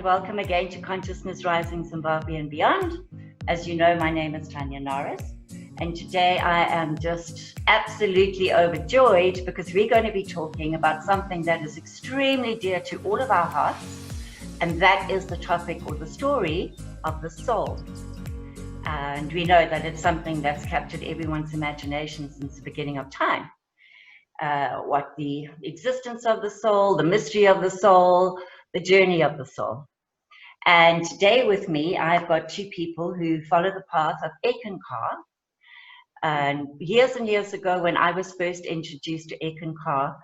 welcome again to Consciousness Rising Zimbabwe and Beyond. As you know, my name is Tania Norris, and today I am just absolutely overjoyed because we're going to be talking about something that is extremely dear to all of our hearts, and that is the topic or the story of the soul. And we know that it's something that's captured everyone's imagination since the beginning of time. What the existence of the soul, the mystery of the soul, the journey of the soul. And today with me, I've got two people who follow the path of Eckankar. And years ago, when I was first introduced to Eckankar,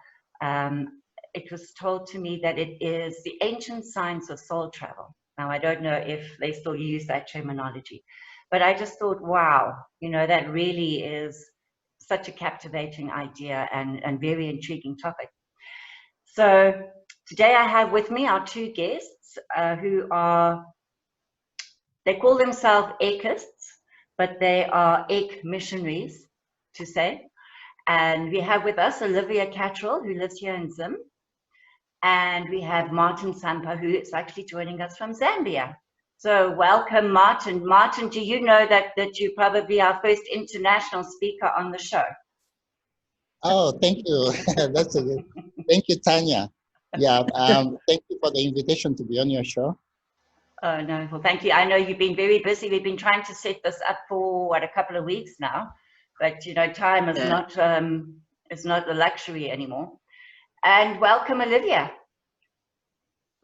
it was told to me that it is the ancient science of soul travel. Now, I don't know if they still use that terminology, but I just thought, wow, you know, that really is such a captivating idea and very intriguing topic. So today I have with me our two guests who are, they call themselves Eckists, but they are Ek missionaries, to say. And we have with us Olivia Catterall, who lives here in Zim. And we have Martin Sampa, who is actually joining us from Zambia. So welcome, Martin. Martin, do you know that you're probably our first international speaker on the show? Oh, thank you. That's a good. Thank you, Tanya. Yeah, thank you for the invitation to be on your show. Oh, no, well, thank you. I know you've been very busy. We've been trying to set this up for, what, a couple of weeks now. But, you know, time is not a luxury anymore. And welcome, Olivia.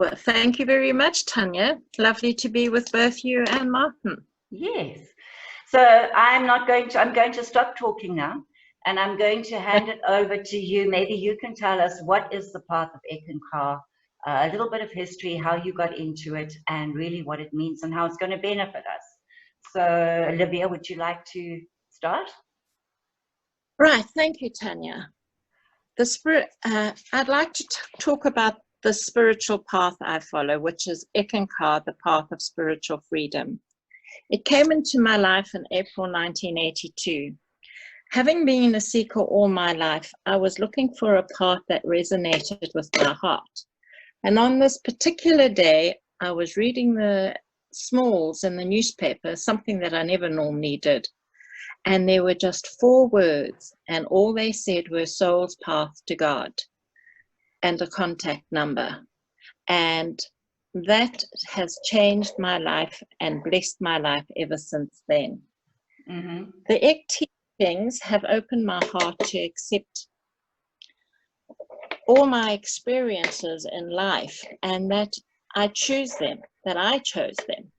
Well, thank you very much, Tanya. Lovely to be with both you and Martin. Yes. So I'm going to stop talking now, and I'm going to hand it over to you. Maybe you can tell us what is the path of Eckankar, a little bit of history, how you got into it, and really what it means and how it's going to benefit us. So, Olivia, would you like to start? Right. Thank you, Tanya. The spirit. I'd like to talk about the spiritual path I follow, which is Eckankar, the path of spiritual freedom. It came into my life in April 1982. Having been a seeker all my life, I was looking for a path that resonated with my heart. And on this particular day, I was reading the smalls in the newspaper, something that I never normally did. And there were just 4 words, and all they said were soul's path to God and a contact number. And that has changed my life and blessed my life ever since then. Mm-hmm. The Ek teachings have opened my heart to accept all my experiences in life, and that I chose them,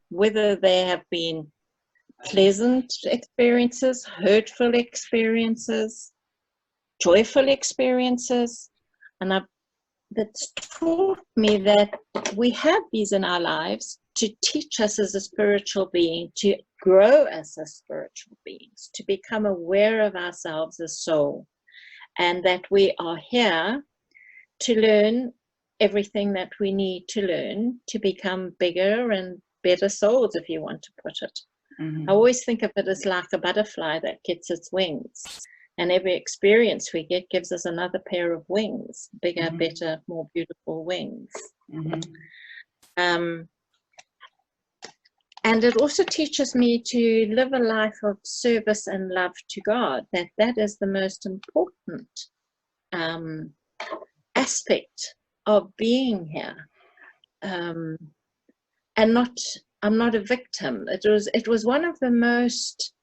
whether they have been pleasant experiences, hurtful experiences, joyful experiences. And that's taught me that we have these in our lives to teach us as a spiritual being, to grow as a spiritual beings, to become aware of ourselves as soul, and that we are here to learn everything that we need to learn to become bigger and better souls, if you want to put it. Mm-hmm. I always think of it as like a butterfly that gets its wings, and every experience we get gives us another pair of wings, bigger, mm-hmm. better, more beautiful wings. Mm-hmm. And it also teaches me to live a life of service and love to God, that is the most important aspect of being here. And I'm not a victim. It was one of the most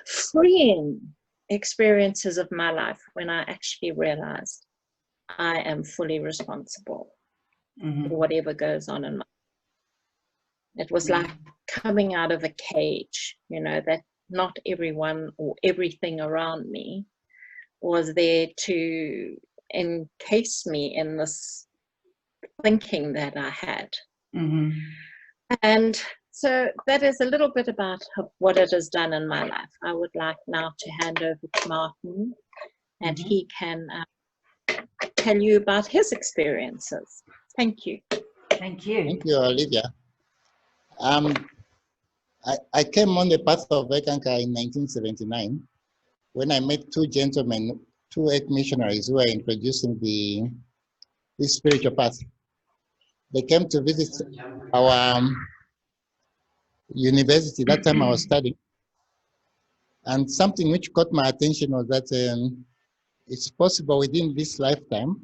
freeing experiences of my life when I actually realized I am fully responsible mm-hmm. for whatever goes on in my life. It was mm-hmm. like coming out of a cage, you know, that not everyone or everything around me was there to encase me in this thinking that I had. Mm-hmm. And so that is a little bit about what it has done in my life. I would like now to hand over to Martin, and mm-hmm. he can tell you about his experiences. Thank you. Thank you. Thank you, Olivia. I came on the path of Eckankar in 1979 when I met 2 gentlemen, 2 Ek missionaries who were introducing the spiritual path. They came to visit our university. That time I was studying. And something which caught my attention was that it's possible within this lifetime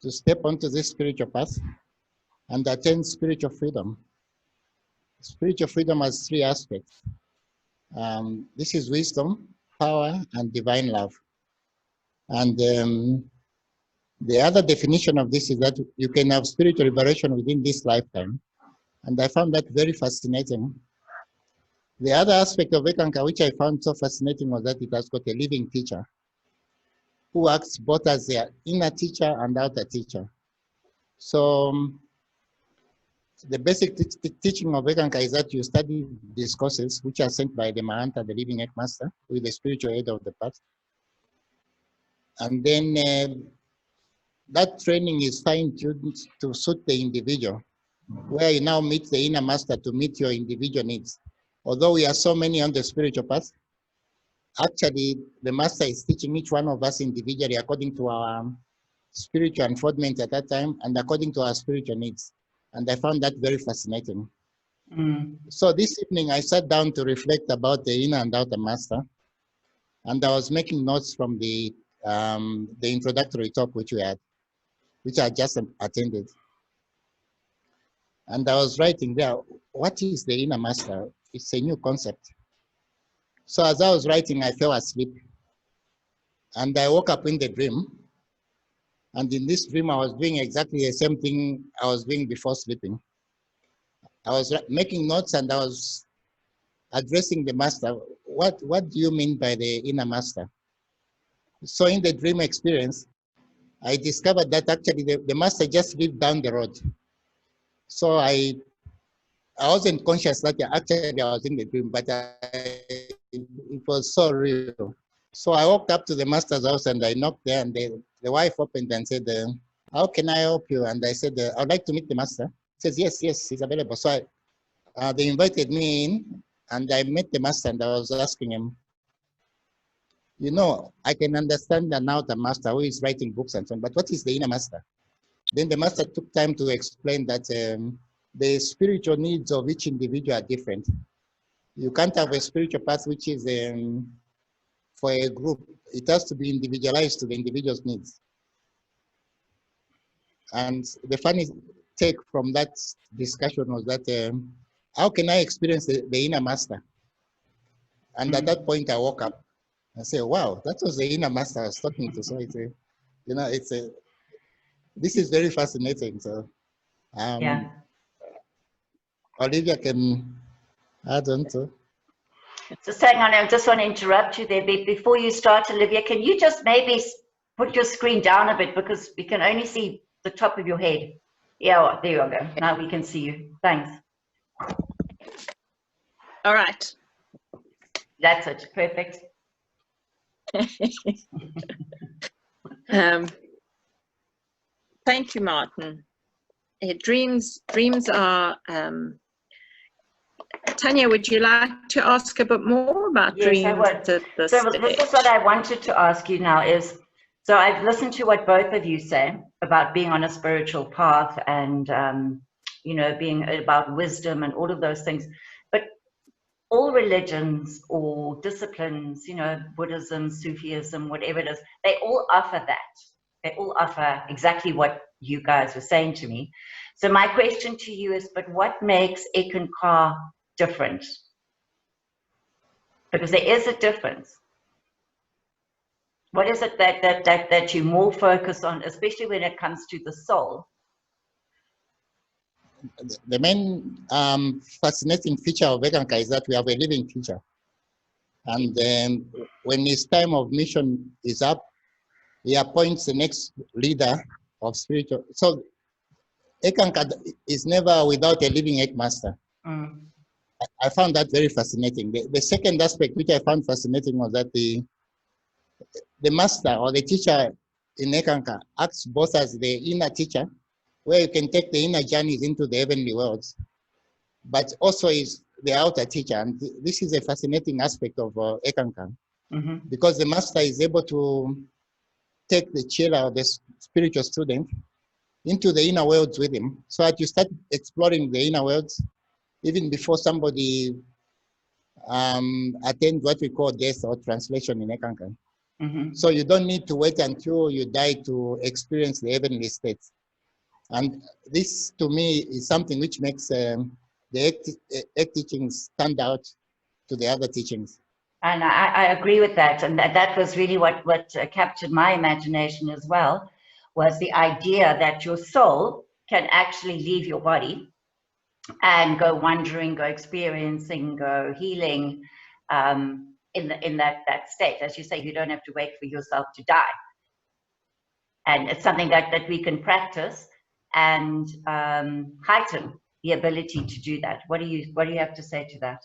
to step onto this spiritual path and attain spiritual freedom. Spiritual freedom has three aspects. This is wisdom, power, and divine love. And the other definition of this is that you can have spiritual liberation within this lifetime. And I found that very fascinating. The other aspect of Eckankar, which I found so fascinating, was that it has got a living teacher who acts both as their inner teacher and outer teacher. So the basic teaching of Eckankar is that you study these courses, which are sent by the Mahanta, the living Master, with the spiritual aid of the path. And then that training is fine-tuned to suit the individual, where you now meet the inner master to meet your individual needs. Although we are so many on the spiritual path, actually the master is teaching each one of us individually according to our spiritual unfoldment at that time and according to our spiritual needs. And I found that very fascinating. So this evening I sat down to reflect about the inner and outer master. And I was making notes from the introductory talk which I just attended. And I was writing there, what is the inner master? It's a new concept. So as I was writing, I fell asleep. And I woke up in the dream. And in this dream, I was doing exactly the same thing I was doing before sleeping. I was making notes and I was addressing the master. What do you mean by the inner master? So in the dream experience, I discovered that actually the master just lived down the road. So I wasn't conscious that actually I was in the dream, but it was so real. So I walked up to the master's house and I knocked there, and the wife opened and said, how can I help you? And I said, I'd like to meet the master. He says, yes, he's available. So they invited me in and I met the master and I was asking him, you know, I can understand now the master who is writing books and so on, but what is the inner master? Then the master took time to explain that the spiritual needs of each individual are different. You can't have a spiritual path which is for a group. It has to be individualized to the individual's needs. And the funny take from that discussion was that how can I experience the inner master? And at that point I woke up and said, wow, that was the inner master I was talking to. So it's you know, this is very fascinating. So Yeah. Olivia can add on to. Just hang on, I just want to interrupt you there. Before you start, Olivia, can you just maybe put your screen down a bit because we can only see the top of your head. Yeah, well, there you go. Now we can see you. Thanks. All right. That's it. Perfect. Thank you, Martin. Dreams are, Tania, would you like to ask a bit more about dreams? Yes, I would. At this so this is what I wanted to ask you now is, so I've listened to what both of you say about being on a spiritual path and, you know, being about wisdom and all of those things. But all religions or disciplines, you know, Buddhism, Sufism, whatever it is, they all offer that. They all offer exactly what you guys were saying to me. So my question to you is, but what makes Eckankar different? Because there is a difference. What is it that you more focus on, especially when it comes to the soul? The main fascinating feature of Eckankar is that we have a living teacher. And then when his time of mission is up, he appoints the next leader of spiritual. So Eckankar is never without a living Eckmaster. I found that very fascinating. The second aspect which I found fascinating was that the master or the teacher in Eckankar acts both as the inner teacher, where you can take the inner journeys into the heavenly worlds, but also is the outer teacher. And this is a fascinating aspect of Eckankar, because the master is able to take the chela or the spiritual student into the inner worlds with him, so that you start exploring the inner worlds even before somebody attends what we call death or translation in Eckankar. Mm-hmm. So you don't need to wait until you die to experience the heavenly states. And this, to me, is something which makes the Ek teachings stand out to the other teachings. And I agree with that. And that was really what captured my imagination as well, was the idea that your soul can actually leave your body and go wandering, go experiencing, go healing in that state. As you say, you don't have to wait for yourself to die. And it's something that we can practice and heighten the ability to do that. What do you have to say to that?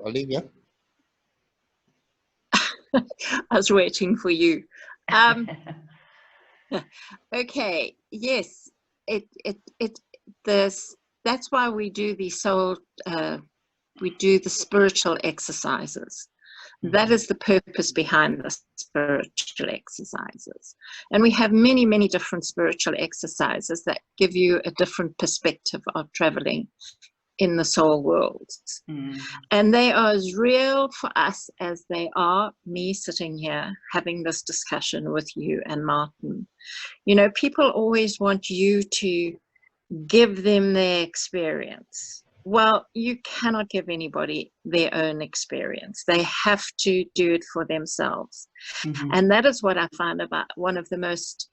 Olivia? I was waiting for you. Okay, yes, that's why we do the spiritual exercises. That is the purpose behind the spiritual exercises. And we have many, many different spiritual exercises that give you a different perspective of traveling in the soul worlds. And they are as real for us as they are me sitting here having this discussion with you and Martin. You know, people always want you to give them their experience. Well, you cannot give anybody their own experience. They have to do it for themselves. And that is what I find about one of the most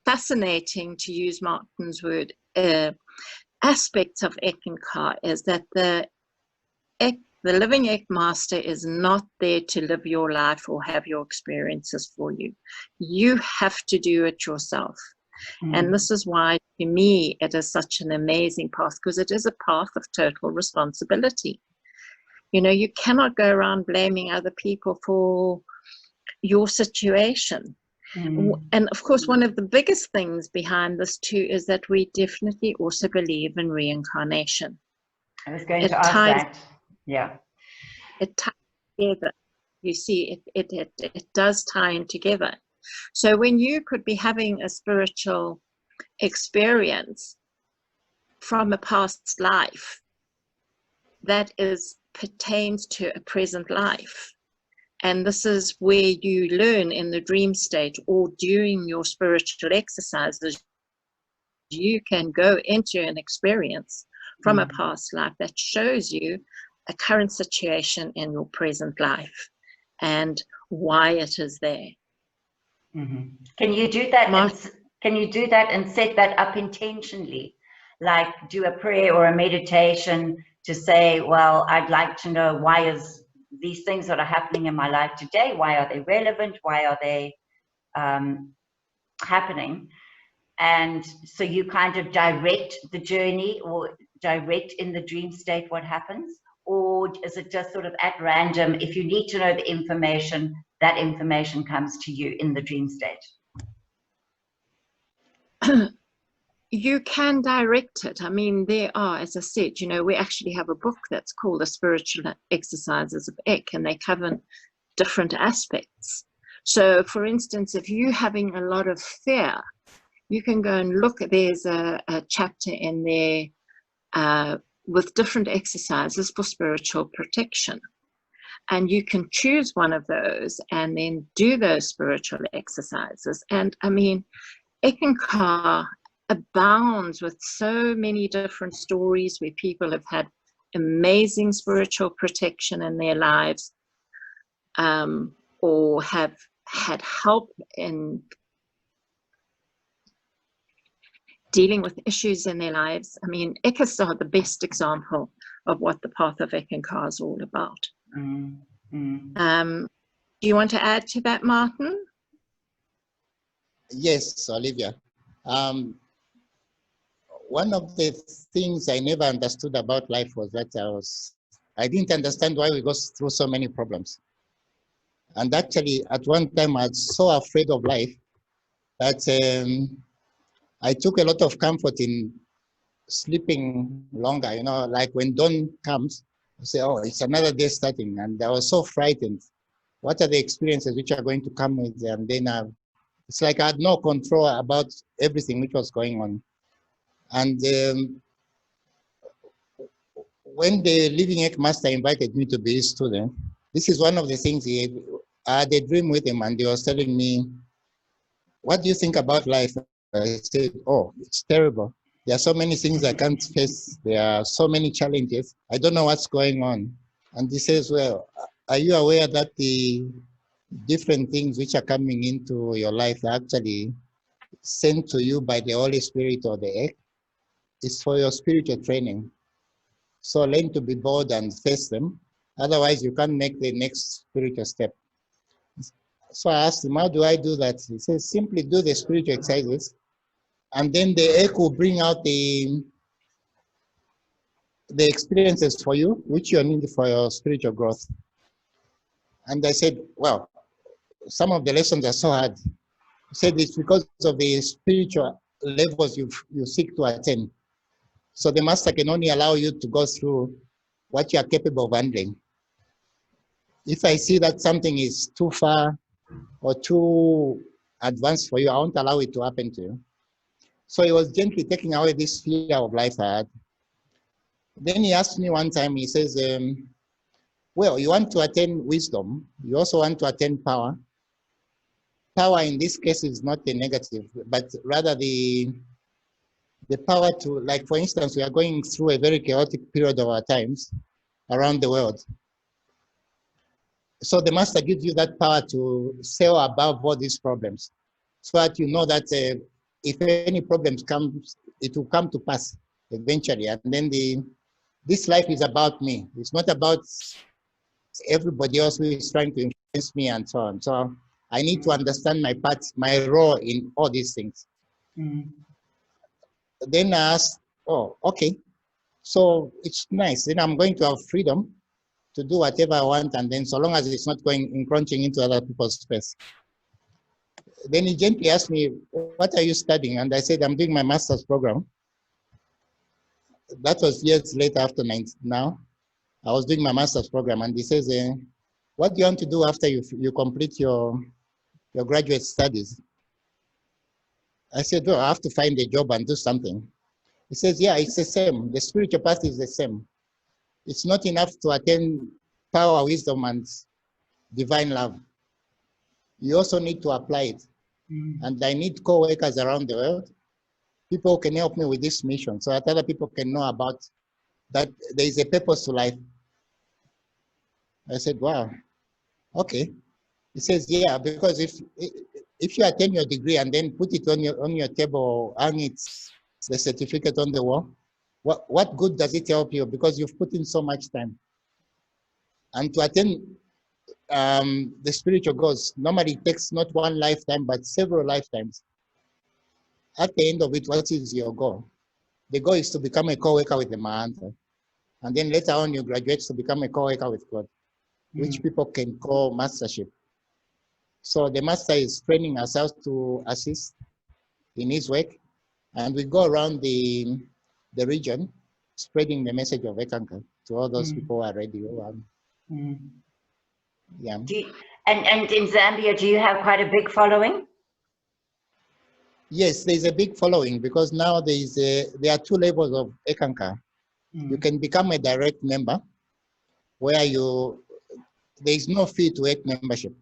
fascinating, to use Martin's word, aspects of Eckankar is that the living Ek master is not there to live your life or have your experiences for you. You have to do it yourself. And this is why, to me, it is such an amazing path, because it is a path of total responsibility. You know, you cannot go around blaming other people for your situation. And of course, one of the biggest things behind this too is that we definitely also believe in reincarnation. I was going to ask that. Yeah. It ties together. You see, it does tie in together. So when you could be having a spiritual experience from a past life that pertains to a present life, and this is where you learn in the dream state or during your spiritual exercises, you can go into an experience from a past life that shows you a current situation in your present life and why it is there. Can you do that? Can you do that and set that up intentionally? Like do a prayer or a meditation to say, well, I'd like to know why is these things that are happening in my life today, why are they relevant? Why are they happening? And so you kind of direct the journey or direct in the dream state what happens? Or is it just sort of at random? If you need to know the information, that information comes to you in the dream state? You can direct it. I mean, there are, as I said, you know, we actually have a book that's called The Spiritual Exercises of Ek, and they cover different aspects. So, for instance, if you're having a lot of fear, you can go and look. There's a chapter in there with different exercises for spiritual protection. And you can choose one of those and then do those spiritual exercises. And I mean, Eckankar abounds with so many different stories where people have had amazing spiritual protection in their lives, or have had help in dealing with issues in their lives. I mean, Eckankar is the best example of what the path of Eckankar is all about. Do you want to add to that, Martin? Yes, Olivia. One of the things I never understood about life was that I didn't understand why we go through so many problems. And actually, at one time, I was so afraid of life that I took a lot of comfort in sleeping longer. You know, like when dawn comes, I say, oh, it's another day starting. And I was so frightened what are the experiences which are going to come with them? And then it's like I had no control about everything which was going on. And when the Living Egg Master invited me to be his student, this is one of the things I had a dream with him, and he was telling me, what do you think about life? I said, oh, it's terrible. There are so many things I can't face. There are so many challenges. I don't know what's going on. And he says, well, are you aware that the different things which are coming into your life are actually sent to you by the Holy Spirit or the egg? It's for your spiritual training. So learn to be bold and face them. Otherwise, you can't make the next spiritual step. So I asked him, how do I do that? He says, simply do the spiritual exercises, and then the egg will bring out the experiences for you, which you need for your spiritual growth. And I said, well, some of the lessons are so hard. He said it's because of the spiritual levels you seek to attain. So the master can only allow you to go through what you are capable of handling. If I see that something is too far or too advanced for you, I won't allow it to happen to you. So he was gently taking away this fear of life I had. Then he asked me one time, he says, well, you want to attain wisdom, you also want to attain power. Power in this case is not the negative, but rather the power to, like for instance, we are going through a very chaotic period of our times around the world. So the master gives you that power to sail above all these problems, so that you know that if any problems comes, it will come to pass eventually. And then this life is about me. It's not about everybody else who is trying to influence me and so on. So I need to understand my part, my role in all these things. Mm. Then I asked, oh, okay, so it's nice. Then I'm going to have freedom to do whatever I want, and then so long as it's not going encroaching into other people's space. Then he gently asked me, what are you studying? And I said, I'm doing my master's program. That was years later after now. I was doing my master's program, and he says, what do you want to do after you complete your graduate studies? I said, well, I have to find a job and do something. He says, yeah, it's the same. The spiritual path is the same. It's not enough to attain power, wisdom, and divine love. You also need to apply it. And I need co-workers around the world, people who can help me with this mission so that other people can know about that there is a purpose to life. I said, wow, okay. He says, yeah, because if you attain your degree and then put it on your table, hang it, the certificate on the wall, what good does it help you? Because you've put in so much time. And to attain the spiritual goals, normally it takes not one lifetime, but several lifetimes. At the end of it, what is your goal? The goal is to become a co-worker with the Mahanta. And then later on, you graduate to become a co-worker with God, which people can call mastership. So the master is training ourselves to assist in his work. And we go around the region, spreading the message of Eckankar to all those people who are ready. Yeah. And in Zambia, do you have quite a big following? Yes, there's a big following because now there are two levels of Eckankar. You can become a direct member where there is no fee to egg membership.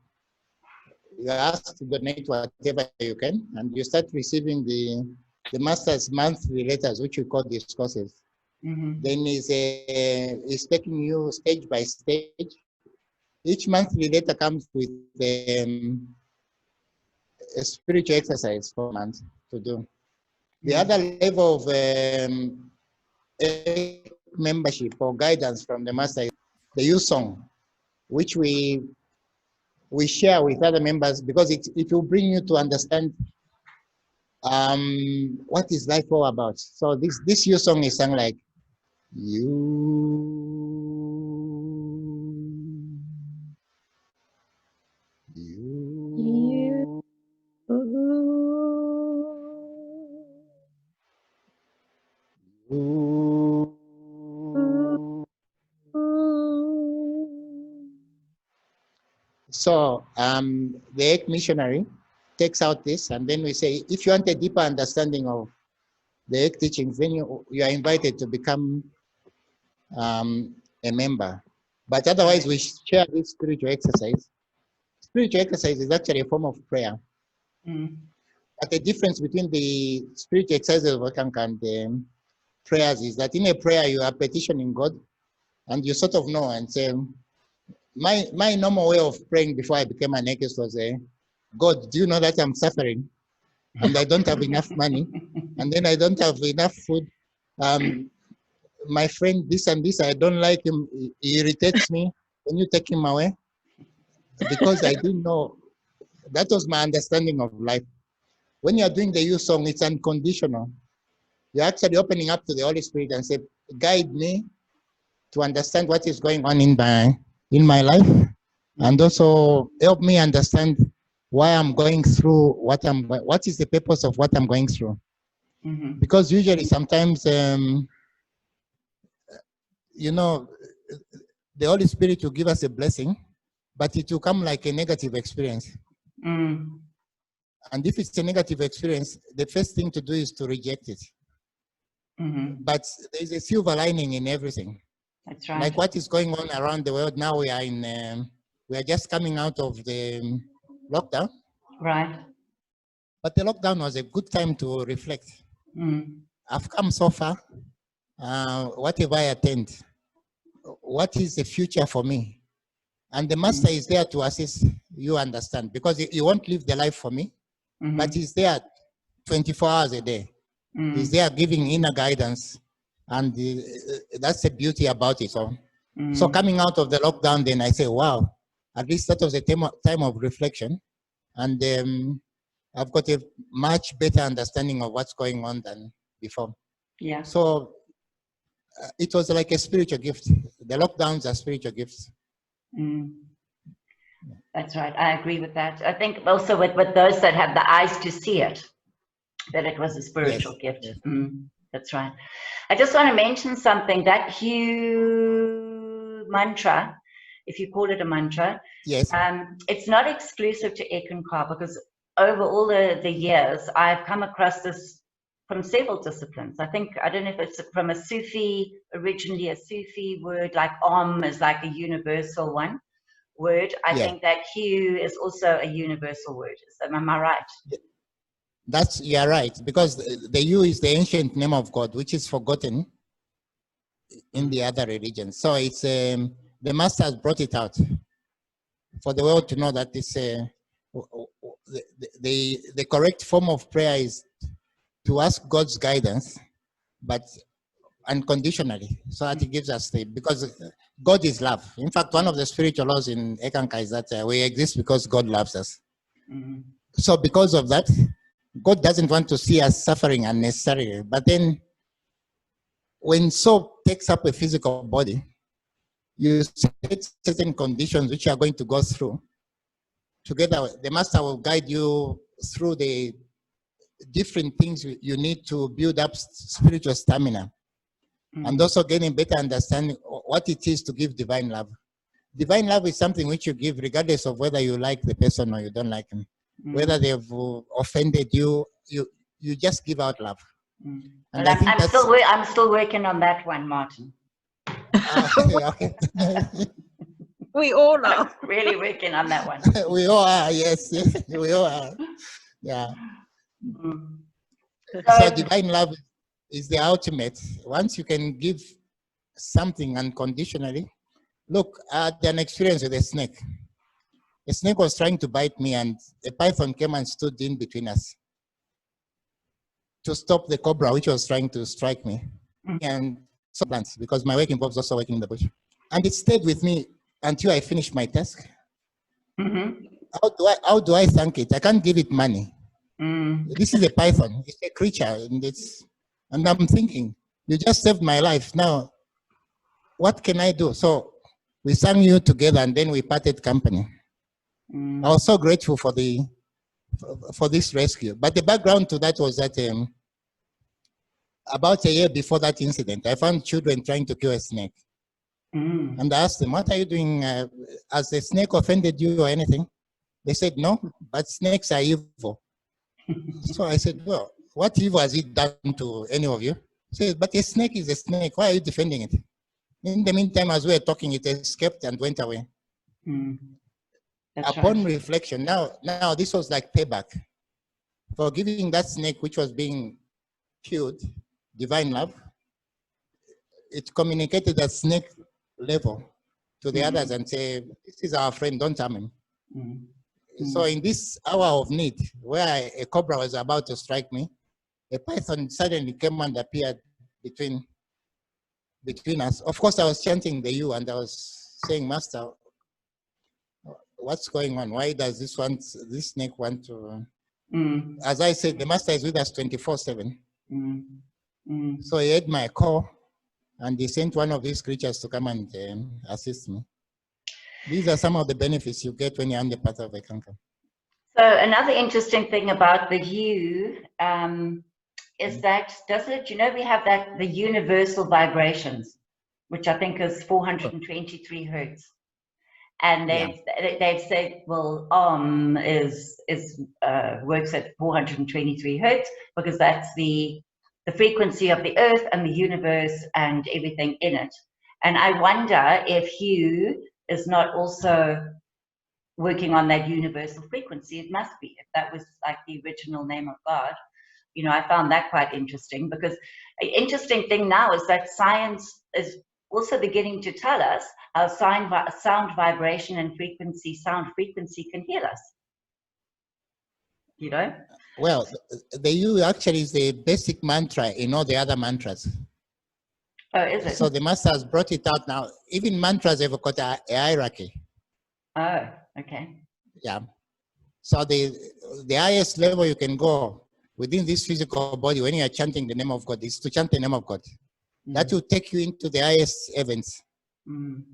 You are asked to donate whatever you can, and you start receiving the master's monthly letters, which we call discourses. Then is taking you stage by stage. Each monthly letter comes with a spiritual exercise for months to do. The other level of membership or guidance from the master is the youth song, which we share with other members because it will bring you to understand what is life all about. So this youth song is sung like you. So the Ek missionary takes out this, and then we say, if you want a deeper understanding of the Ek teachings, then you are invited to become a member. But otherwise, we share this spiritual exercise. Spiritual exercise is actually a form of prayer. But the difference between the spiritual exercises of Eckankar and the prayers is that in a prayer, you are petitioning God, and you sort of know and say, my normal way of praying before I became an atheist was, God, do you know that I'm suffering? And I don't have enough money, and then I don't have enough food. My friend, this and this, I don't like him. He irritates me. Can you take him away? Because I didn't know. That was my understanding of life. When you're doing the youth song, it's unconditional. You're actually opening up to the Holy Spirit and say, guide me to understand what is going on in my life, and also help me understand why I'm going through what is the purpose of what I'm going through. Because usually sometimes, you know, the Holy Spirit will give us a blessing, but it will come like a negative experience. And if it's a negative experience, the first thing to do is to reject it. But there's a silver lining in everything. That's right. Like what is going on around the world now, we are just coming out of the lockdown. Right. But the lockdown was a good time to reflect. I've come so far. What have I attained? What is the future for me? And the master is there to assist you understand, because he won't live the life for me, but he's there 24 hours a day. He's there giving inner guidance, and that's the beauty about it. So coming out of the lockdown, then I say, wow, at least that was a time of reflection, and I've got a much better understanding of what's going on than before. Yeah. So it was like a spiritual gift. The lockdowns are spiritual gifts. That's right. I agree with that. I think also with those that have the eyes to see it, that it was a spiritual gift. Yes. That's right. I just want to mention something. That Hugh mantra, if you call it a mantra, yes, it's not exclusive to Eckankar, because over all the years, I've come across this from several disciplines. I don't know if it's from a Sufi, originally a Sufi word, like Om is like a universal word. I think that Hugh is also a universal word. Am I right? You're right, because the Yu is the ancient name of God, which is forgotten in the other religions. So it's the master has brought it out for the world to know that it's the correct form of prayer is to ask God's guidance, but unconditionally, so that He gives us because God is love. In fact, one of the spiritual laws in Eckankar is that we exist because God loves us. So because of that, God doesn't want to see us suffering unnecessarily. But then when soul takes up a physical body, you set certain conditions which you are going to go through. Together, the master will guide you through the different things you need to build up spiritual stamina, and also getting better understanding what it is to give divine love. Divine love is something which you give regardless of whether you like the person or you don't like him. Whether they've offended you, you just give out love. And I'm still working on that one, Martin. Okay. We all are. I'm really working on that one. We all are, yes. We all are. Yeah. So divine love is the ultimate. Once you can give something unconditionally. Look, I had an experience with a snake. A snake was trying to bite me, and a python came and stood in between us to stop the cobra, which was trying to strike me. And so plants, because my work involves also working in the bush. And it stayed with me until I finished my task. How do I thank it? I can't give it money. This is a python. It's a creature, and I'm thinking, you just saved my life. Now, what can I do? So we sang you together, and then we parted company. I was so grateful for this rescue. But the background to that was that about a year before that incident, I found children trying to kill a snake. And I asked them, what are you doing? Has the snake offended you or anything? They said, no, but snakes are evil. So I said, well, what evil has it done to any of you? He said, but a snake is a snake. Why are you defending it? In the meantime, as we were talking, it escaped and went away. Upon reflection, now this was like payback for giving that snake which was being killed divine love. It communicated at snake level to the others and say, this is our friend, don't harm him. So in this hour of need, where a cobra was about to strike me, a python suddenly came and appeared between us. Of course, I was chanting the you and I was saying, Master, what's going on? Why does this snake want to? As I said, the Master is with us 24/7. So he heard my call and he sent one of these creatures to come and assist me. These are some of the benefits you get when you're on the path of Eckankar. So another interesting thing about the hue is that, we have the universal vibrations, which I think is 423 hertz. And they've said, well, works at 423 hertz because that's the frequency of the earth and the universe and everything in it. And I wonder if hue is not also working on that universal frequency. It must be, if that was like the original name of God. I found that quite interesting, because an interesting thing now is that science is also beginning to tell us how sound vibration and sound frequency can heal us. Well, the you actually is the basic mantra in all the other mantras. Oh, is it? So the Master has brought it out now. Even mantras have got a hierarchy. Oh, okay. Yeah. So the highest level you can go within this physical body when you are chanting the name of God is to chant the name of God. That will take you into the highest heavens.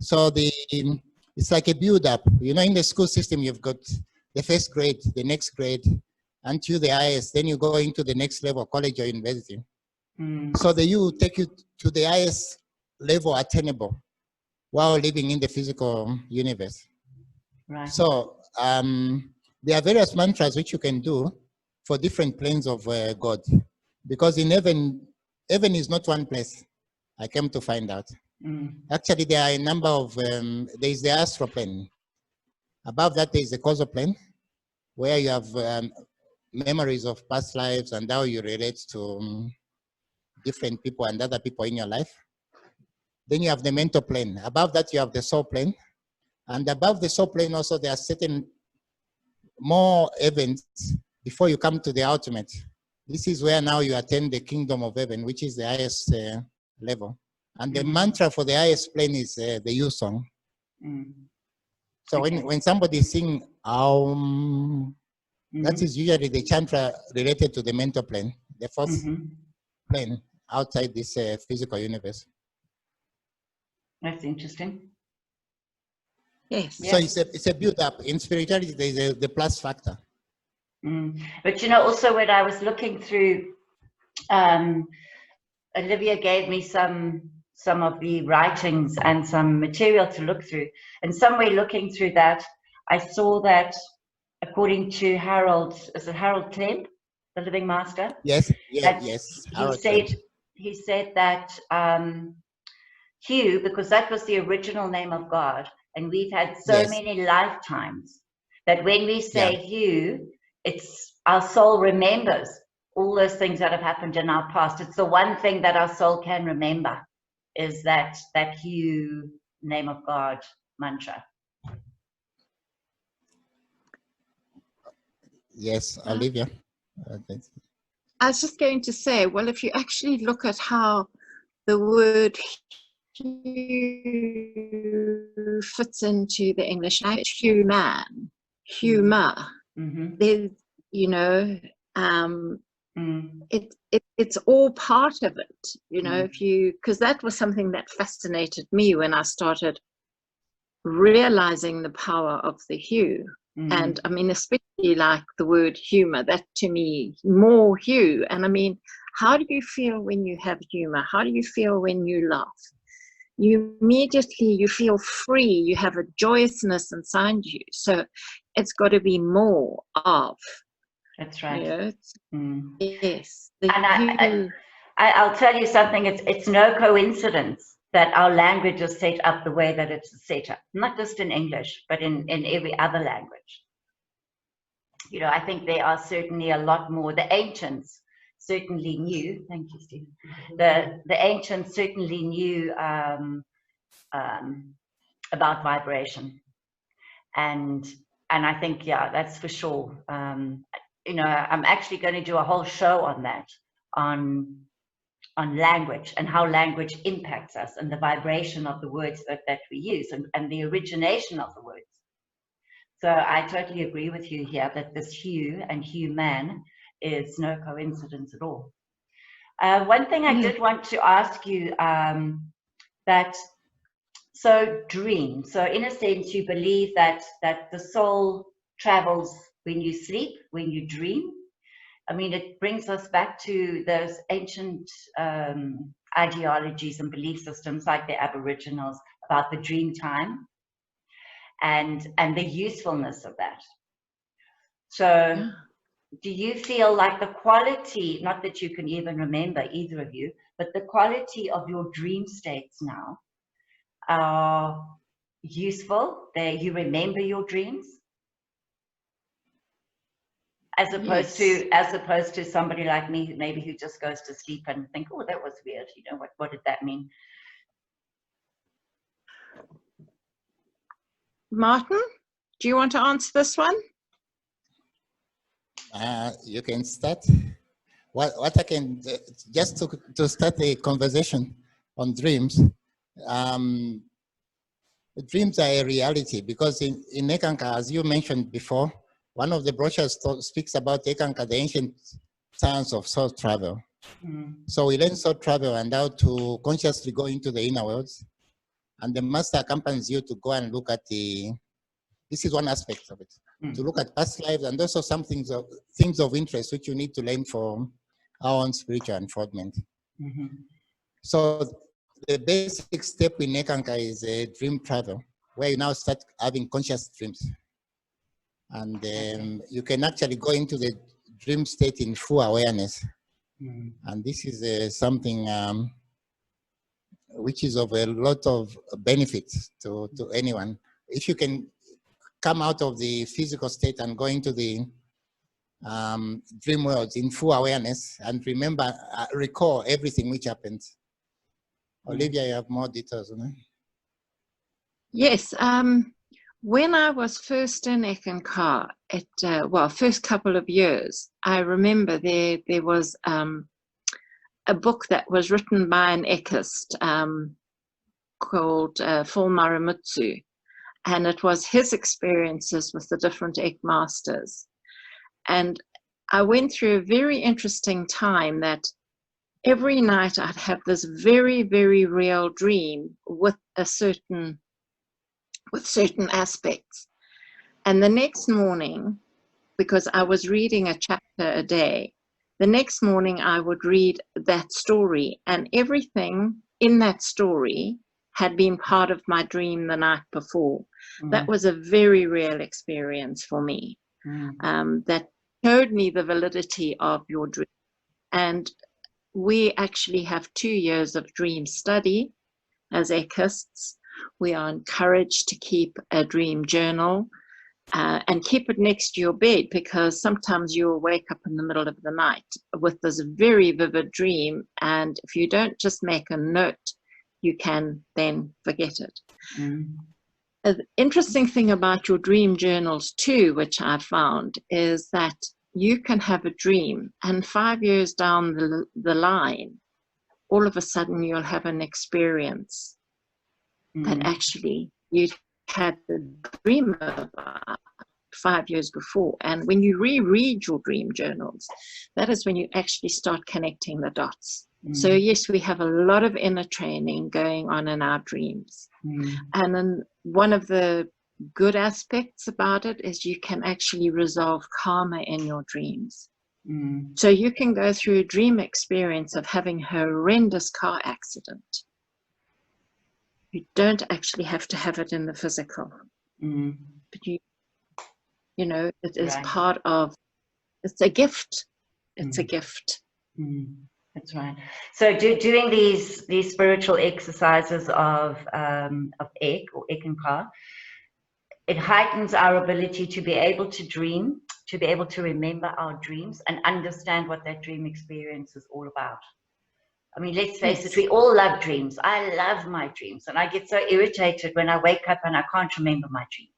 So it's like a build-up. In the school system, you've got the first grade, the next grade, until the highest. Then you go into the next level, college or university. So the you will take you to the highest level attainable while living in the physical universe. Right. So there are various mantras which you can do for different planes of God. Because in heaven is not one place, I came to find out. Actually, there are a number of, there is the astral plane. Above that, there is the causal plane, where you have memories of past lives and how you relate to different people and other people in your life. Then you have the mental plane. Above that, you have the soul plane. And above the soul plane also, there are certain more events before you come to the ultimate. This is where now you attain the kingdom of heaven, which is the highest level. And the mantra for the highest plane is the you song. So when somebody sing that is usually the chantra related to the mental plane, the fourth plane outside this physical universe. That's interesting. Yes. So it's a build-up. In spirituality, there is the plus factor. But also when I was looking through, Olivia gave me some of the writings and some material to look through. And somewhere looking through that, I saw that according to Harold, is it Harold Klemp, the Living Master? Yes, He said that Hugh, because that was the original name of God, and we've had so many lifetimes that when we say Hugh, it's our soul remembers all those things that have happened in our past. It's the one thing that our soul can remember is that Hugh name of God mantra. Yes, Olivia. I was just going to say, well, if you actually look at how the word hue fits into the English language, human, humor, there's, it's all part of it, because that was something that fascinated me when I started realizing the power of the hue. And I mean, especially like the word humor, that to me, more hue. And I mean, how do you feel when you have humor? How do you feel when you laugh? you immediately, you feel free, you have a joyousness inside you. So it's got to be more of. That's right. You know, Mm. yes. And I'll tell you something, it's no coincidence that our language is set up the way that it's set up, not just in English, but in every other language. You know, I think there are certainly a lot more. The ancients certainly knew, thank you, Steve. The ancients certainly knew about vibration. And I think, yeah, that's for sure. You know, I'm actually going to do a whole show on that, on language and how language impacts us and the vibration of the words that we use and the origination of the words. So I totally agree with you here that this hue and human is no coincidence at all. One thing I did want to ask you, that, so dream, so in a sense you believe that the soul travels when you sleep, when you dream. I mean, it brings us back to those ancient ideologies and belief systems like the Aboriginals about the dream time and the usefulness of that. So do you feel like the quality, not that you can even remember, either of you, but the quality of your dream states now are useful? You remember your dreams? As opposed to somebody like me, maybe who just goes to sleep and think, oh, that was weird. You know, what did that mean? Martin, do you want to answer this one? You can start. What I can, just to start a conversation on dreams. Dreams are a reality because in Eckankar, as you mentioned before, one of the brochures speaks about Eckankar, the ancient science of soul travel. So we learn soul travel and how to consciously go into the inner worlds. And the master accompanies you to go and look at this is one aspect of it, to look at past lives and also some things of interest which you need to learn for our own spiritual unfoldment. So the basic step in Eckankar is a dream travel, where you now start having conscious dreams. And you can actually go into the dream state in full awareness. And this is something which is of a lot of benefits to anyone. If you can come out of the physical state and go into the dream worlds in full awareness and remember, recall everything which happens. Olivia, you have more details on it? Yes. When I was first in Eckankar, first couple of years, I remember there was a book that was written by an Eckist called Phil Marimutsu, and it was his experiences with the different Eck masters. And I went through a very interesting time that every night I'd have this very, very real dream with certain aspects. And the next morning, because I was reading a chapter a day, the next morning I would read that story, and everything in that story had been part of my dream the night before. That was a very real experience for me. That showed me the validity of your dream. And we actually have 2 years of dream study as Eckists. We are encouraged to keep a dream journal and keep it next to your bed, because sometimes you'll wake up in the middle of the night with this very vivid dream, and if you don't just make a note, you can then forget it. An interesting thing about your dream journals too, which I found, is that you can have a dream and 5 years down the line, all of a sudden you'll have an experience that actually you had a dream about 5 years before. And when you reread your dream journals, that is when you actually start connecting the dots. So yes, we have a lot of inner training going on in our dreams. And then one of the good aspects about it is you can actually resolve karma in your dreams. So you can go through a dream experience of having a horrendous car accident, You don't actually have to have it in the physical, but you know, it is part of, it's a gift. It's a gift. That's right. So doing these spiritual exercises of Ek or Eckankar, it heightens our ability to be able to dream, to be able to remember our dreams and understand what that dream experience is all about. I mean, let's face it, we all love dreams. I love my dreams, and I get so irritated when I wake up and I can't remember my dream.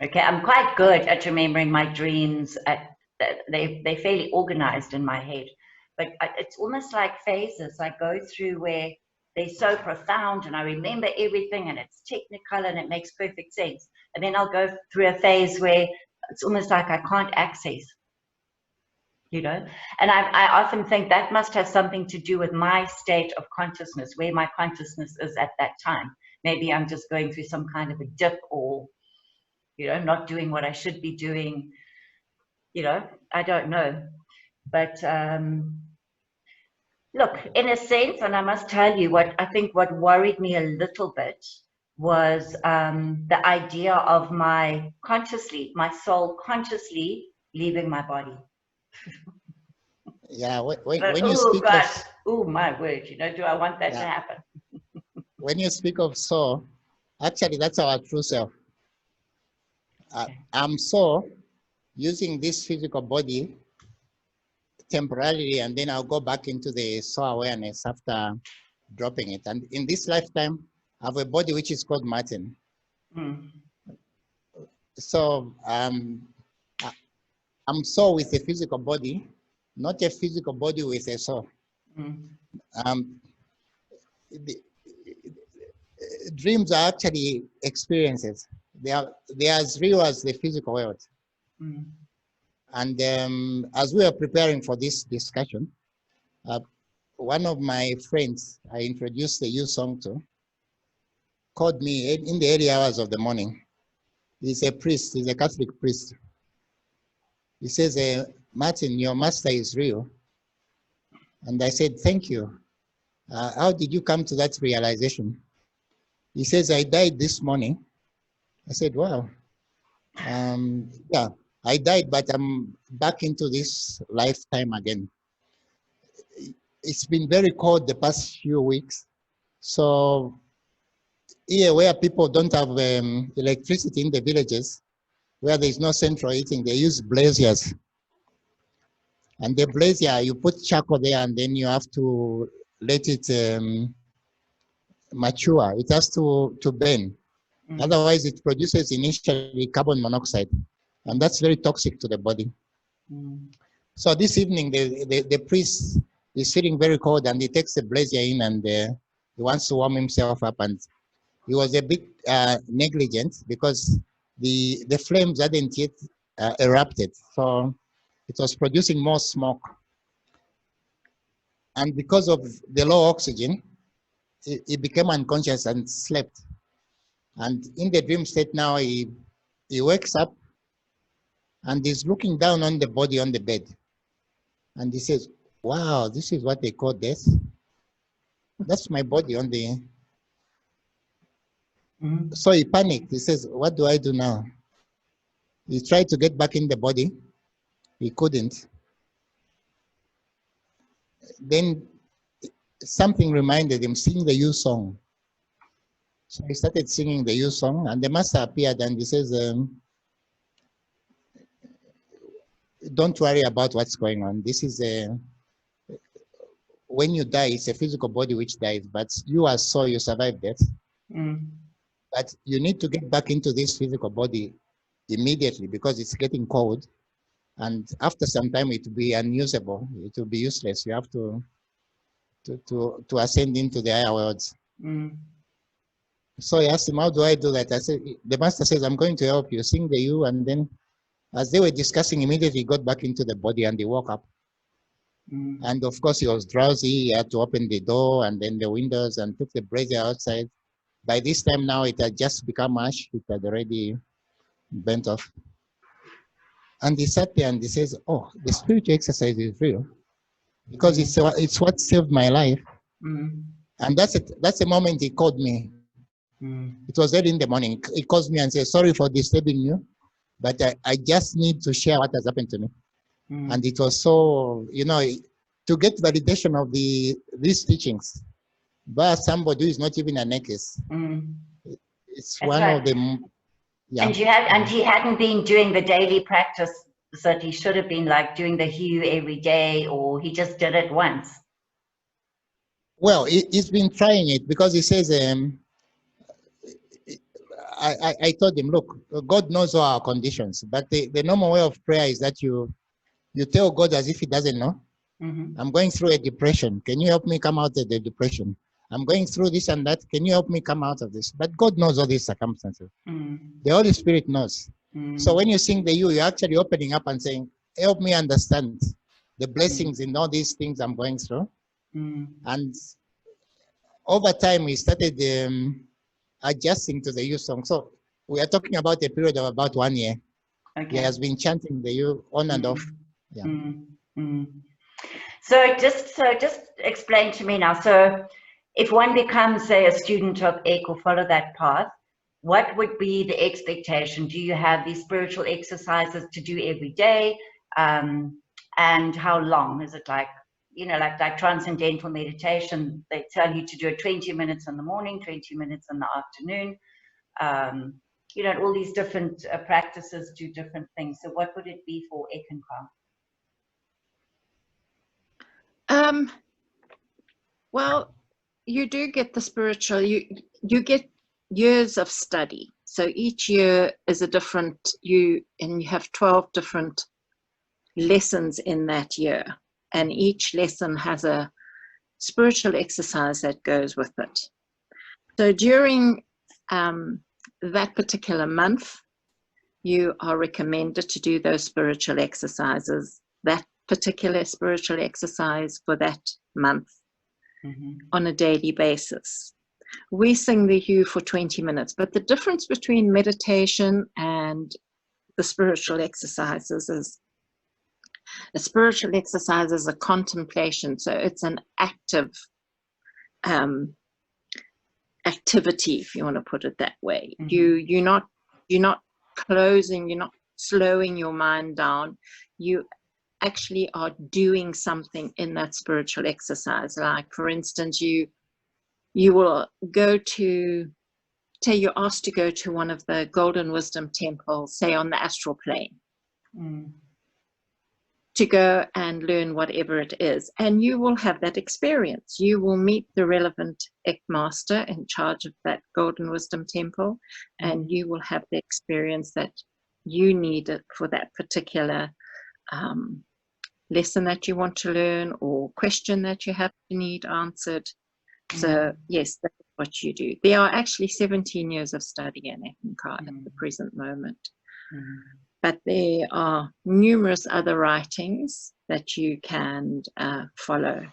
Okay, I'm quite good at remembering my dreams. They're fairly organized in my head, but it's almost like phases I go through where they're so profound and I remember everything and it's technical and it makes perfect sense. And then I'll go through a phase where it's almost like I can't access, you know. And I often think that must have something to do with my state of consciousness, where my consciousness is at that time. Maybe I'm just going through some kind of a dip, or, you know, not doing what I should be doing, you know, I don't know. But look, in a sense, and I must tell you what I think what worried me a little bit was the idea of my soul consciously leaving my body. Yeah, when you speak of... Oh, my word, you know, do I want that to happen? When you speak of soul, actually, that's our true self. I'm soul using this physical body temporarily, and then I'll go back into the soul awareness after dropping it. And in this lifetime, I have a body which is called Martin. So I'm soul with a physical body, not a physical body with a soul. Dreams are actually experiences. They are as real as the physical world. And as we are preparing for this discussion, one of my friends I introduced the youth song to called me in the early hours of the morning. He's a priest, he's a Catholic priest. He says, Martin, your master is real. And I said, thank you. How did you come to that realization? He says, I died this morning. I said, wow. Yeah, I died, but I'm back into this lifetime again. It's been very cold the past few weeks. So here where people don't have electricity in the villages, where there's no central heating, they use braziers. And the brazier, you put charcoal there and then you have to let it mature. It has to burn. Otherwise, it produces initially carbon monoxide. And that's very toxic to the body. So this evening, the priest is feeling very cold and he takes the brazier in and he wants to warm himself up. And he was a bit negligent because the flames hadn't yet erupted. So it was producing more smoke. And because of the low oxygen, he became unconscious and slept. And in the dream state now, he wakes up and he's looking down on the body on the bed. And he says, wow, this is what they call death. That's my body on the... So he panicked. He says, what do I do now? He tried to get back in the body. He couldn't. Then something reminded him, sing the youth song. So he started singing the youth song, and the master appeared and he says, don't worry about what's going on. This is when you die, it's a physical body which dies, but you as soul, you survive death. But you need to get back into this physical body immediately because it's getting cold. And after some time, it will be unusable. It will be useless. You have to ascend into the higher worlds. So I asked him, how do I do that? I said, the master says, I'm going to help you. Sing the you. And then as they were discussing, immediately he got back into the body and he woke up. And of course, he was drowsy. He had to open the door and then the windows and took the brazier outside. By this time now, it had just become ash. It had already burnt off. And he sat there and he says, oh, the spiritual exercise is real because it's what saved my life. And And that's it. That's the moment he called me. It was early in the morning. He calls me and says, sorry for disturbing you, but I just need to share what has happened to me. And it was so, you know, to get validation of these teachings by somebody who is not even an Ekes. It's That's one right. of them. Yeah. And he hadn't been doing the daily practice that he should have been, like doing the hue every day, or he just did it once. Well, he's been trying it because he says, I told him, look, God knows all our conditions, but the normal way of prayer is that you tell God as if he doesn't know. I'm going through a depression. Can you help me come out of the depression? I'm going through this and that. Can you help me come out of this? But God knows all these circumstances. The Holy Spirit knows. So when you sing the you're actually opening up and saying, help me understand the blessings in all these things I'm going through. And over time, we started adjusting to the youth song. So we are talking about a period of about 1 year. Okay. He has been chanting the youth on and off. Yeah. So just explain to me now. So if one becomes, say, a student of Ek or follow that path, what would be the expectation? Do you have these spiritual exercises to do every day? And how long? Is it like, you know, like transcendental meditation? They tell you to do it 20 minutes in the morning, 20 minutes in the afternoon. You know, all these different practices do different things. So what would it be for Eckankar? Well, you do get the spiritual, you get years of study. So each year is a different, and you have 12 different lessons in that year. And each lesson has a spiritual exercise that goes with it. So during that particular month, you are recommended to do those spiritual exercises, that particular spiritual exercise for that month on a daily basis. We sing the hue for 20 minutes, but the difference between meditation and the spiritual exercises is a spiritual exercise is a contemplation. So it's an active activity, if you want to put it that way. You're not closing, you're not slowing your mind down. You actually are doing something in that spiritual exercise. Like, for instance, you will go to, say you're asked to go to one of the golden wisdom temples, say on the astral plane, to go and learn whatever it is. And you will have that experience. You will meet the relevant Ek master in charge of that golden wisdom temple, and you will have the experience that you needed for that particular lesson that you want to learn, or question that you have to need answered. So yes, that's what you do. There are actually 17 years of study in Eckankar at the present moment. But there are numerous other writings that you can follow.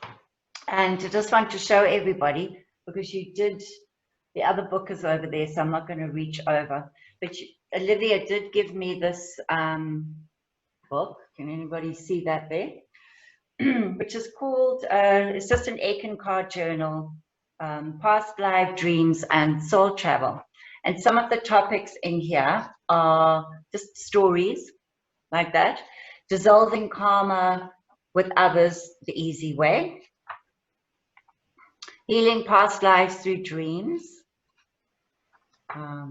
And I just want to show everybody, because you did, the other book is over there, so I'm not going to reach over. But Olivia did give me this book. Can anybody see that there? Which is called, it's just an Eckankar journal, Past Life Dreams and Soul Travel. And some of the topics in here are just stories like that. Dissolving karma with others the easy way. Healing past lives through dreams. I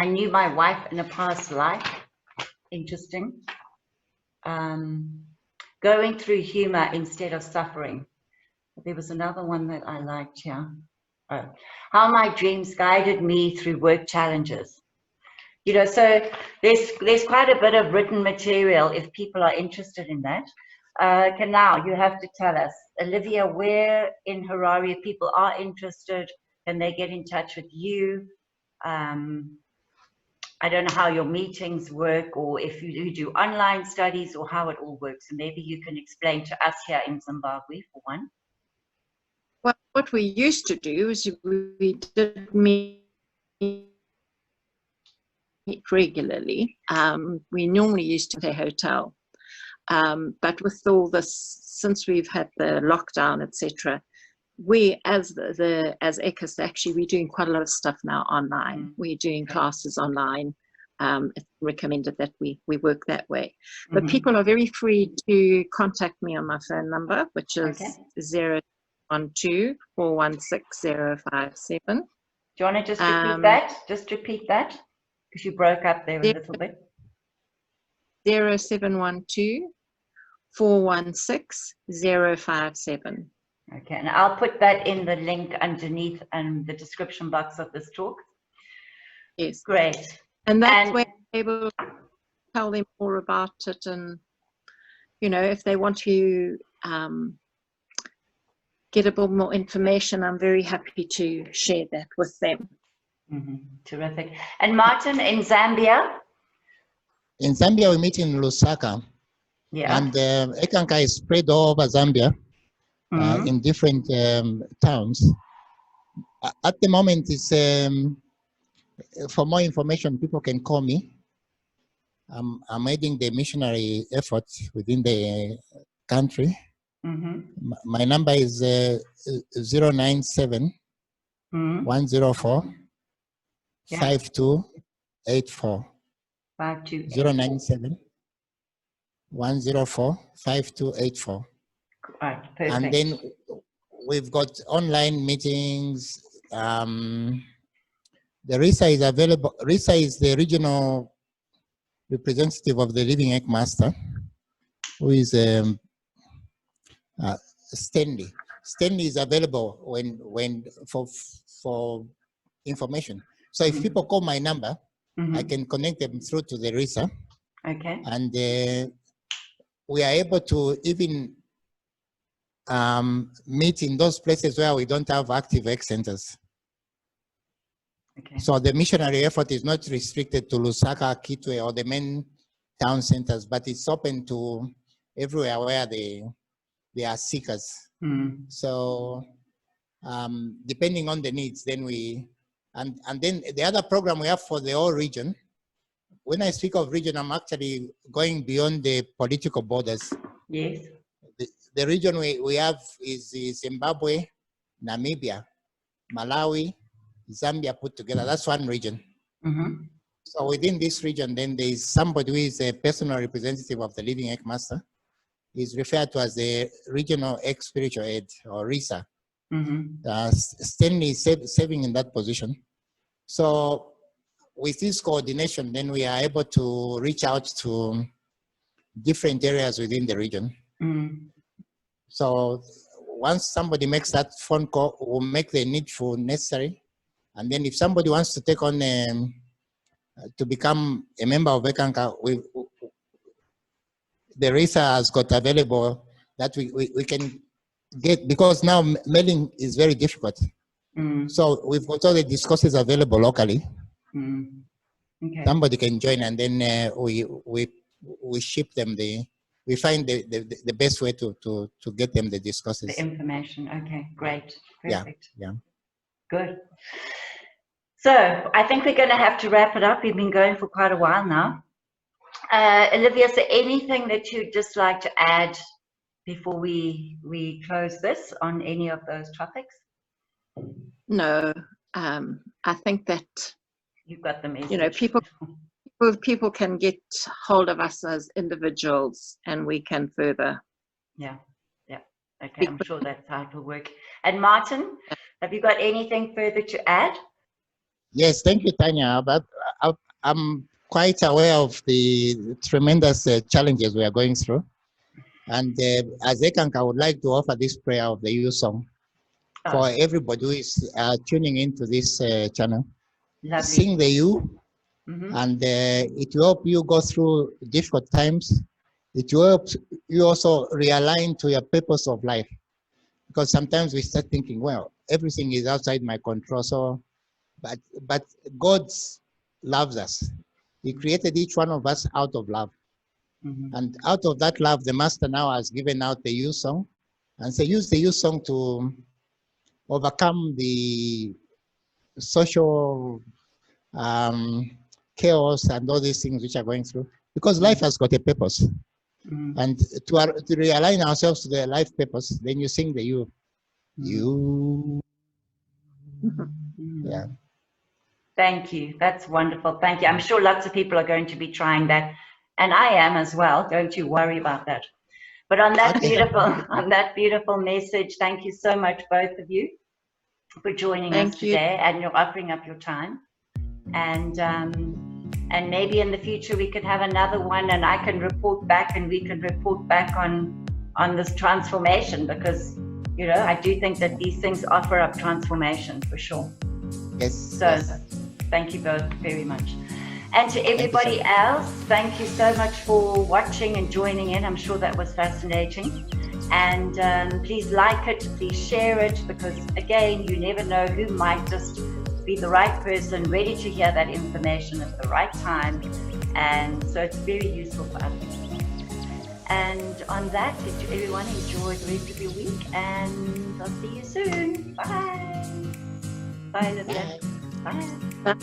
knew my wife in a past life. Interesting. Going through humor instead of suffering. There was another one that I liked here. Oh. How my dreams guided me through work challenges. You know, so there's quite a bit of written material if people are interested in that. Now you have to tell us, Olivia, where in Harare if people are interested, can they get in touch with you? I don't know how your meetings work, or if you do online studies, or how it all works. And maybe you can explain to us here in Zimbabwe for one. Well, what we used to do is we did meet regularly. We normally used to stay hotel. But with all this, since we've had the lockdown, etc., we as Eckas, actually, we're doing quite a lot of stuff now online. We're doing classes online. It's recommended that we work that way. But people are very free to contact me on my phone number, which is 012-416-057. Do you want to just repeat that? Just repeat that, because you broke up there a little bit. 0712-416-057. Okay, and I'll put that in the link underneath the description box of this talk. Yes. Great. And that's where I'm able to tell them more about it, and, you know, if they want to get a bit more information, I'm very happy to share that with them. Terrific. And Martin, in Zambia? In Zambia, we meet in Lusaka. Yeah. And Eckankar is spread all over Zambia in different towns. At the moment, it's, for more information, people can call me. I'm heading the missionary effort within the country. My number is 097 104 5284. 097 104 5284. Right, perfect. And then we've got online meetings. The RISA is available. RISA is the regional representative of the Living Egg Master, who is Stanley. Stanley is available when for information. So if people call my number, I can connect them through to the RISA. Okay. And we are able to even meet in those places where we don't have active egg centers. Okay. So the missionary effort is not restricted to Lusaka, Kitwe, or the main town centers, but it's open to everywhere where they are seekers. So depending on the needs, then and then the other program we have for the whole region. When I speak of region, I'm actually going beyond the political borders. Yes. The region we have is Zimbabwe, Namibia, Malawi, Zambia put together. That's one region. So within this region, then there is somebody who is a personal representative of the Living Egg Master. He's referred to as the Regional Egg Spiritual Aid, or RISA. Stanley is serving in that position. So with this coordination, then we are able to reach out to different areas within the region. So once somebody makes that phone call, we'll make the needful necessary. And then if somebody wants to take on to become a member of Eckankar, the RISA has got available that we can get, because now mailing is very difficult. So we've got all the discourses available locally. Okay. Somebody can join, and then we ship them we find the best way to get them the discourses. The information. Okay, great. Perfect. Yeah. Good. So I think we're going to have to wrap it up. We've been going for quite a while now. Olivia, is there anything that you'd just like to add before we close this on any of those topics? No, I think that you've got the message. You know, people can get hold of us as individuals, and we can further. Yeah. Okay, I'm sure that's how it will work. And Martin, have you got anything further to add? Yes, thank you, Tanya. But I'm quite aware of the tremendous challenges we are going through. And as Eckankar, I would like to offer this prayer of the youth song for everybody who is tuning into this channel. Lovely. Sing the you, and it will help you go through difficult times. It will help you also realign to your purpose of life. Because sometimes we start thinking, well, everything is outside my control. So, but God loves us. He created each one of us out of love. And out of that love, the Master now has given out the youth song, and so use the youth song to overcome the social chaos and all these things which are going through, because life has got a purpose. And to realign ourselves to the life purpose, then you sing the you. You. Yeah. Thank you. That's wonderful. Thank you. I'm sure lots of people are going to be trying that, and I am as well. Don't you worry about that. But on that beautiful message, thank you so much, both of you, for joining us today, and you're offering up your time. And maybe in the future we could have another one, and I can report back, and we can report back on this transformation, because I do think that these things offer up transformation for sure. Yes. So thank you both very much. And to everybody else, thank you so much for watching and joining in. I'm sure that was fascinating. And please like it, please share it, because again, you never know who might just be the right person ready to hear that information at the right time. And so it's very useful for us. And on that, everyone enjoy the rest of your week, and I'll see you soon. Bye. Bye, Olivia. Bye.